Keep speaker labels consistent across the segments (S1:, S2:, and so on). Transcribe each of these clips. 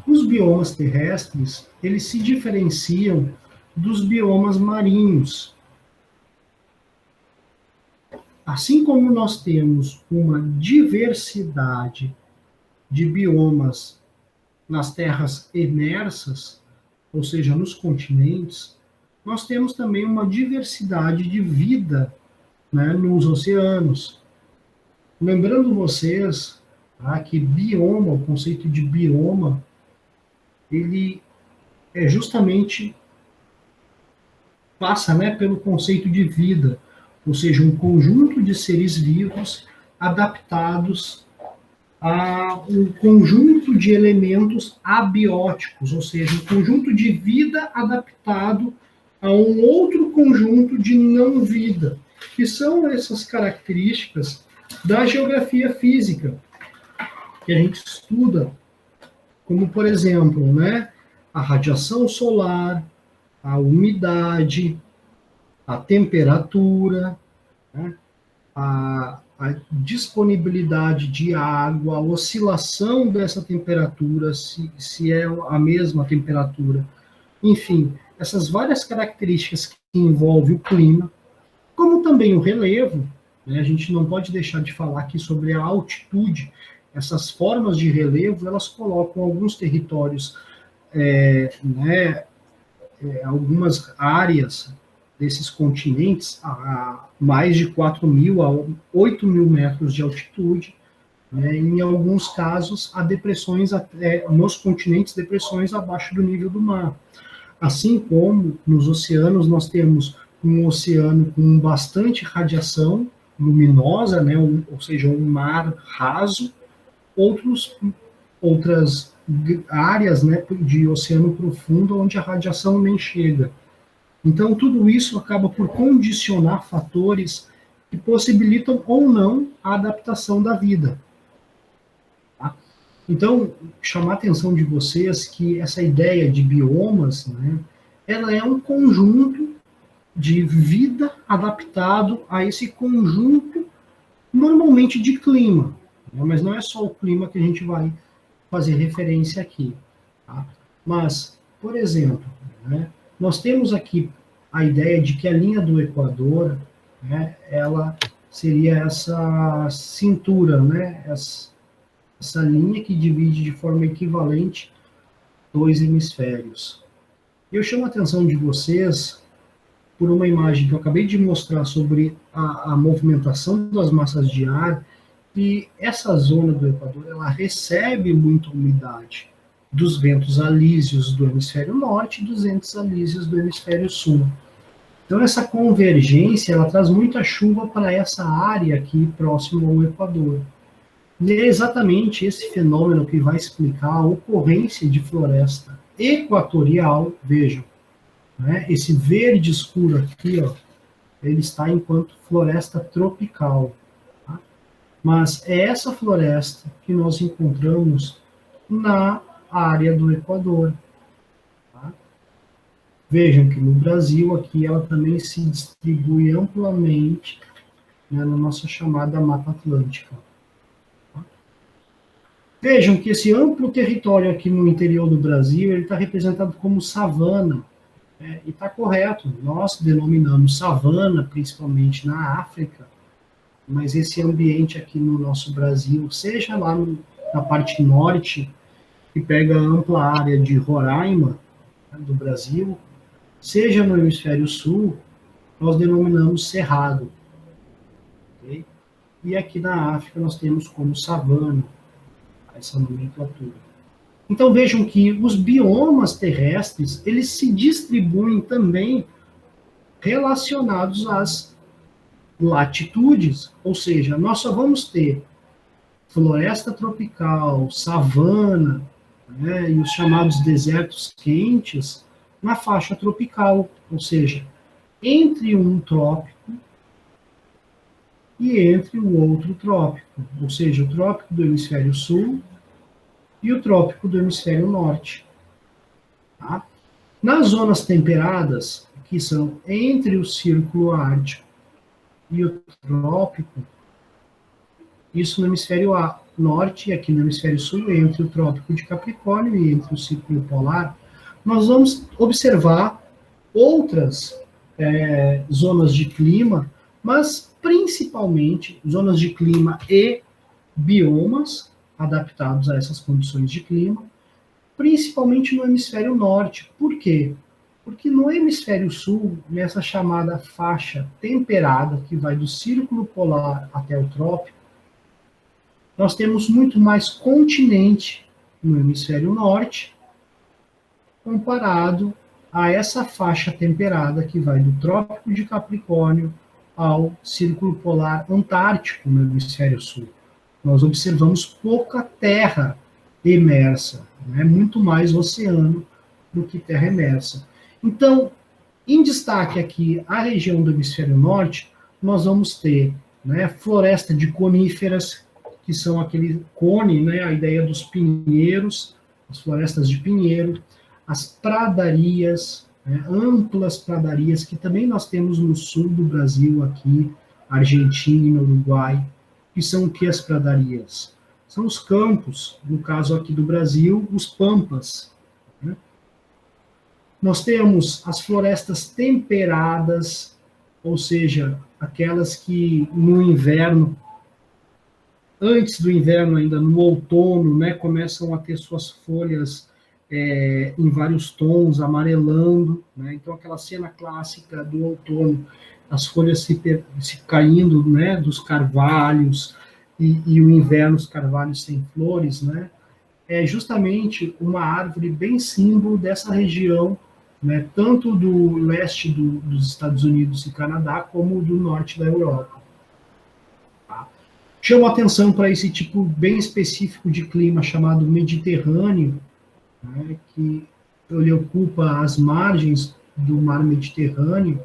S1: Os biomas terrestres, eles se diferenciam dos biomas marinhos. Assim como nós temos uma diversidade de biomas nas terras imersas, ou seja, nos continentes, nós temos também uma diversidade de vida, né, nos oceanos. Lembrando vocês, tá, que bioma, o conceito de bioma, ele é justamente passa, né, pelo conceito de vida, ou seja, um conjunto de seres vivos adaptados a um conjunto de elementos abióticos, ou seja, um conjunto de vida adaptado a um outro conjunto de não vida, que são essas características da geografia física que a gente estuda, como por exemplo, né, a radiação solar, a umidade, a temperatura, né, a disponibilidade de água, a oscilação dessa temperatura, se é a mesma temperatura, enfim, essas várias características que envolvem o clima, como também o relevo, né, a gente não pode deixar de falar aqui sobre a altitude, essas formas de relevo, elas colocam alguns territórios, né, algumas áreas desses continentes a mais de 4.000 a 8.000 metros de altitude, né, em alguns casos, há depressões, nos continentes, depressões abaixo do nível do mar. Assim como nos oceanos, nós temos um oceano com bastante radiação luminosa, né, ou seja, um mar raso, outras áreas, né, de oceano profundo onde a radiação nem chega. Então, tudo isso acaba por condicionar fatores que possibilitam ou não a adaptação da vida. Tá? Então, chamar a atenção de vocês que essa ideia de biomas, né, ela é um conjunto de vida adaptado a esse conjunto, normalmente de clima. Né, mas não é só o clima que a gente vai fazer referência aqui. Tá? Mas, por exemplo, né, nós temos aqui a ideia de que a linha do Equador, né, ela seria essa cintura, né, essa linha que divide de forma equivalente dois hemisférios. Eu chamo a atenção de vocês por uma imagem que eu acabei de mostrar sobre a movimentação das massas de ar, e essa zona do Equador, ela recebe muita umidade dos ventos alísios do hemisfério norte e dos ventos alísios do hemisfério sul. Então, essa convergência, ela traz muita chuva para essa área aqui próximo ao Equador. E é exatamente esse fenômeno que vai explicar a ocorrência de floresta equatorial, vejam, né, esse verde escuro aqui, ó, ele está enquanto floresta tropical. Tá? Mas é essa floresta que nós encontramos na área do Equador. Tá? Vejam que no Brasil, aqui, ela também se distribui amplamente, né, na nossa chamada Mata Atlântica. Tá? Vejam que esse amplo território aqui no interior do Brasil, ele está representado como savana. E está correto, nós denominamos savana, principalmente na África, mas esse ambiente aqui no nosso Brasil, seja lá na parte norte, que pega a ampla área de Roraima, né, do Brasil, seja no hemisfério sul, nós denominamos cerrado. Okay? E aqui na África nós temos como savana, essa nomenclatura. Então vejam que os biomas terrestres, eles se distribuem também relacionados às latitudes, ou seja, nós só vamos ter floresta tropical, savana, né, e os chamados desertos quentes na faixa tropical, ou seja, entre um trópico e entre o outro trópico, ou seja, o trópico do hemisfério sul e o trópico do hemisfério norte. Tá? Nas zonas temperadas, que são entre o círculo ártico e o trópico, isso no hemisfério norte, e aqui no hemisfério sul, entre o Trópico de Capricórnio e entre o Círculo Polar, nós vamos observar outras zonas de clima, mas principalmente zonas de clima e biomas adaptados a essas condições de clima, principalmente no hemisfério norte. Por quê? Porque no hemisfério sul, nessa chamada faixa temperada, que vai do círculo polar até o trópico, nós temos muito mais continente no hemisfério norte, comparado a essa faixa temperada que vai do Trópico de Capricórnio ao Círculo Polar Antártico no hemisfério sul. Nós observamos pouca terra emersa, né? Muito mais oceano do que terra emersa. Então, em destaque aqui, a região do hemisfério norte, nós vamos ter, né, floresta de coníferas, que são aquele cone, né, a ideia dos pinheiros, as florestas de pinheiro, as pradarias, né, amplas pradarias, que também nós temos no sul do Brasil, aqui, Argentina e no Uruguai, que são o que as pradarias? São os campos, no caso aqui do Brasil, os pampas. Né? Nós temos as florestas temperadas, ou seja, aquelas que no inverno, antes do inverno ainda, no outono, né, começam a ter suas folhas em vários tons, amarelando, né? Então aquela cena clássica do outono, as folhas se caindo, né, dos carvalhos, e o inverno, os carvalhos sem flores, né? É justamente uma árvore bem símbolo dessa região, né, tanto do leste dos Estados Unidos e Canadá, como do norte da Europa. Tá? Chamo atenção para esse tipo bem específico de clima chamado Mediterrâneo, né, que ele ocupa as margens do mar Mediterrâneo,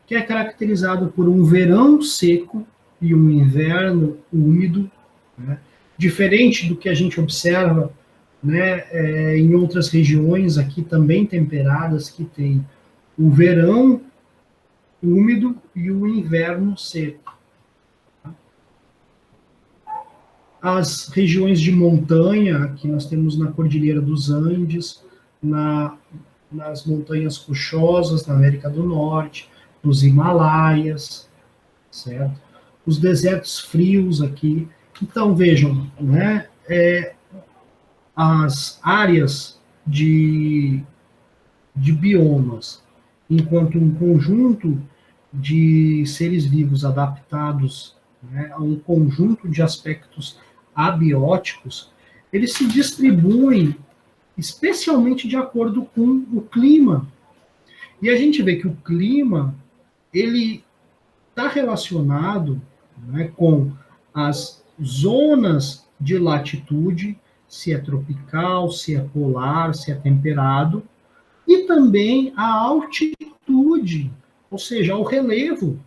S1: que é caracterizado por um verão seco e um inverno úmido, né, diferente do que a gente observa, né, em outras regiões aqui também temperadas, que tem o verão úmido e o inverno seco. As regiões de montanha, que nós temos na Cordilheira dos Andes, nas montanhas rochosas na América do Norte, nos Himalaias, certo? Os desertos frios aqui. Então, vejam, né, as áreas de biomas, enquanto um conjunto de seres vivos adaptados, né, a um conjunto de aspectos abióticos, eles se distribuem especialmente de acordo com o clima. E a gente vê que o clima, ele está relacionado, né, com as zonas de latitude, se é tropical, se é polar, se é temperado, e também a altitude, ou seja, o relevo.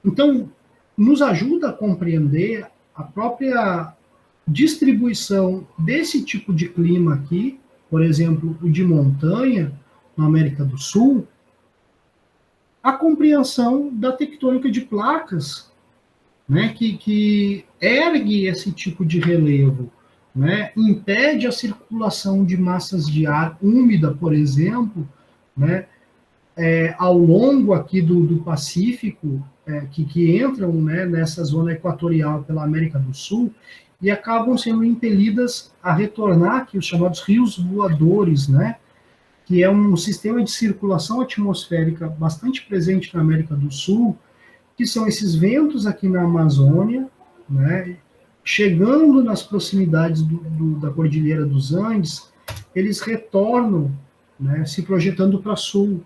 S1: Então, nos ajuda a compreender a própria distribuição desse tipo de clima aqui, por exemplo, o de montanha, na América do Sul, a compreensão da tectônica de placas, né, que ergue esse tipo de relevo, né, impede a circulação de massas de ar úmida, por exemplo, né, ao longo aqui do Pacífico, que entram, né, nessa zona equatorial pela América do Sul, e acabam sendo impelidas a retornar aqui, os chamados rios voadores, né, que é um sistema de circulação atmosférica bastante presente na América do Sul, que são esses ventos aqui na Amazônia, né, chegando nas proximidades da Cordilheira dos Andes, eles retornam, né, se projetando para sul.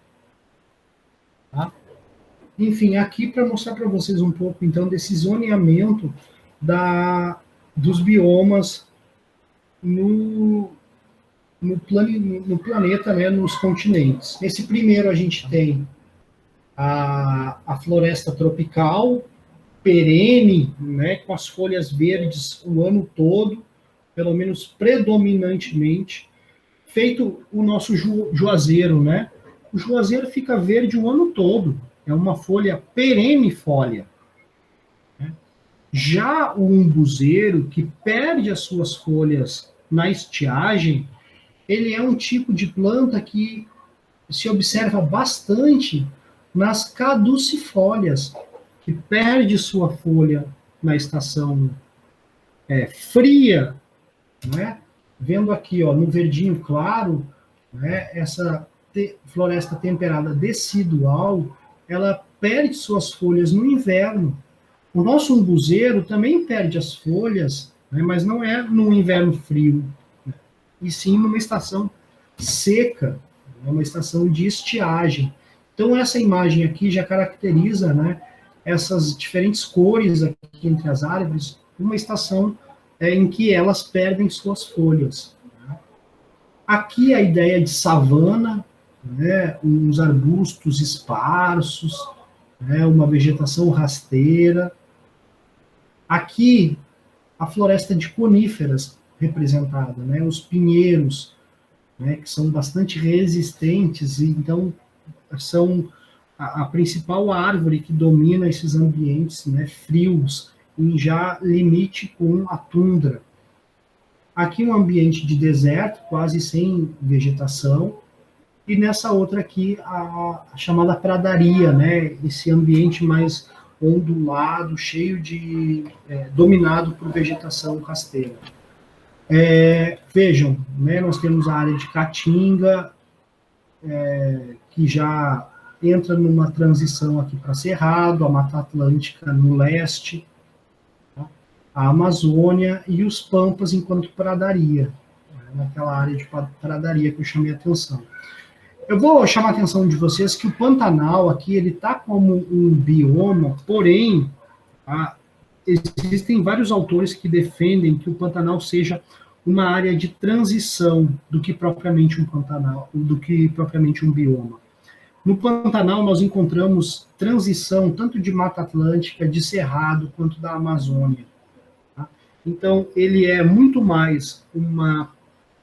S1: Tá? Enfim, aqui para mostrar para vocês um pouco, então, desse zoneamento dos biomas no planeta, né, nos continentes. Nesse primeiro a gente tem a floresta tropical, perene, né, com as folhas verdes o ano todo, pelo menos predominantemente, feito o nosso juazeiro, né? O juazeiro fica verde o ano todo, é uma folha perene folha. Né? Já o umbuzeiro, que perde as suas folhas na estiagem, ele é um tipo de planta que se observa bastante nas caducifólias, que perde sua folha na estação fria, né? Vendo aqui, ó, no verdinho claro, né, essa floresta temperada decidual, ela perde suas folhas no inverno. O nosso umbuzeiro também perde as folhas, né, mas não é no inverno frio, né, e sim numa estação seca, uma estação de estiagem. Então, essa imagem aqui já caracteriza, né, essas diferentes cores aqui entre as árvores, uma estação em que elas perdem suas folhas. Aqui a ideia de savana, né, uns arbustos esparsos, né, uma vegetação rasteira. Aqui a floresta de coníferas representada, né, os pinheiros, né, que são bastante resistentes, e então são a principal árvore que domina esses ambientes, né, frios, em já limite com a tundra. Aqui um ambiente de deserto, quase sem vegetação, e nessa outra aqui a chamada pradaria, né, esse ambiente mais ondulado, cheio de dominado por vegetação rasteira. Vejam, né, nós temos a área de Caatinga, que já entra numa transição aqui para Cerrado, a Mata Atlântica no leste, tá? A Amazônia e os Pampas enquanto pradaria, né, naquela área de pradaria que eu chamei a atenção. Eu vou chamar a atenção de vocês que o Pantanal aqui, ele está como um bioma, porém, tá, existem vários autores que defendem que o Pantanal seja uma área de transição do que propriamente um Pantanal, do que propriamente um bioma. No Pantanal nós encontramos transição tanto de Mata Atlântica, de Cerrado, quanto da Amazônia. Tá? Então, ele é muito mais uma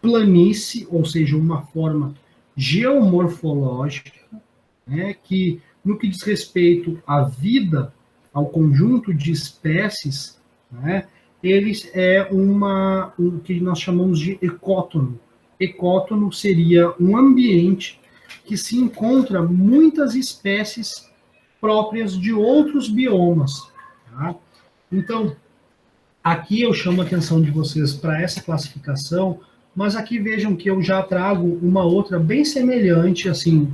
S1: planície, ou seja, uma forma geomorfológica, né, que, no que diz respeito à vida, ao conjunto de espécies, né, eles é o que nós chamamos de ecótono. Ecótono seria um ambiente que se encontra muitas espécies próprias de outros biomas. Tá? Então, aqui eu chamo a atenção de vocês para essa classificação, mas aqui vejam que eu já trago uma outra bem semelhante, assim,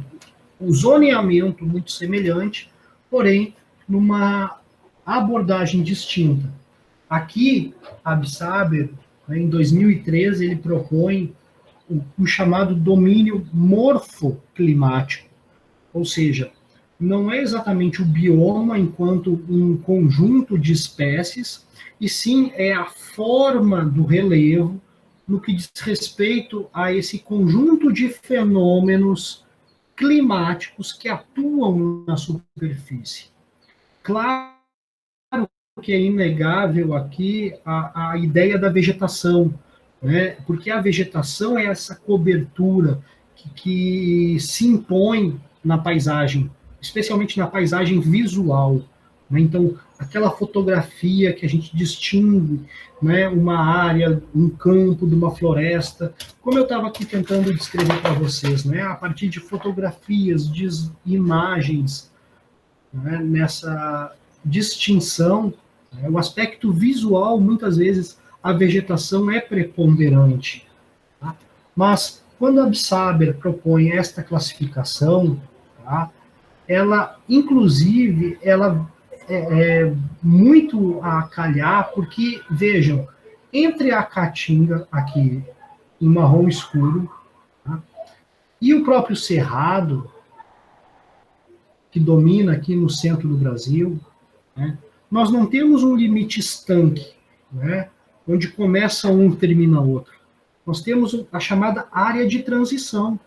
S1: um zoneamento muito semelhante, porém, numa abordagem distinta. Aqui, a Absaber, né, em 2013, ele propõe o chamado domínio morfoclimático, ou seja, não é exatamente o bioma enquanto um conjunto de espécies, e sim é a forma do relevo no que diz respeito a esse conjunto de fenômenos climáticos que atuam na superfície. Claro que é inegável aqui a ideia da vegetação, né? Porque a vegetação é essa cobertura que se impõe na paisagem, especialmente na paisagem visual. Né? Então, aquela fotografia que a gente distingue, né, uma área, um campo de uma floresta, como eu estava aqui tentando descrever para vocês, né, a partir de fotografias, de imagens, né, nessa distinção, né, o aspecto visual, muitas vezes, a vegetação é preponderante. Tá? Mas, quando a Absaber propõe esta classificação, tá, ela, inclusive, ela é muito a calhar, porque, vejam, entre a Caatinga, aqui, em marrom escuro, tá, e o próprio Cerrado, que domina aqui no centro do Brasil, né, nós não temos um limite estanque, né, onde começa um e termina outro. Nós temos a chamada área de transição.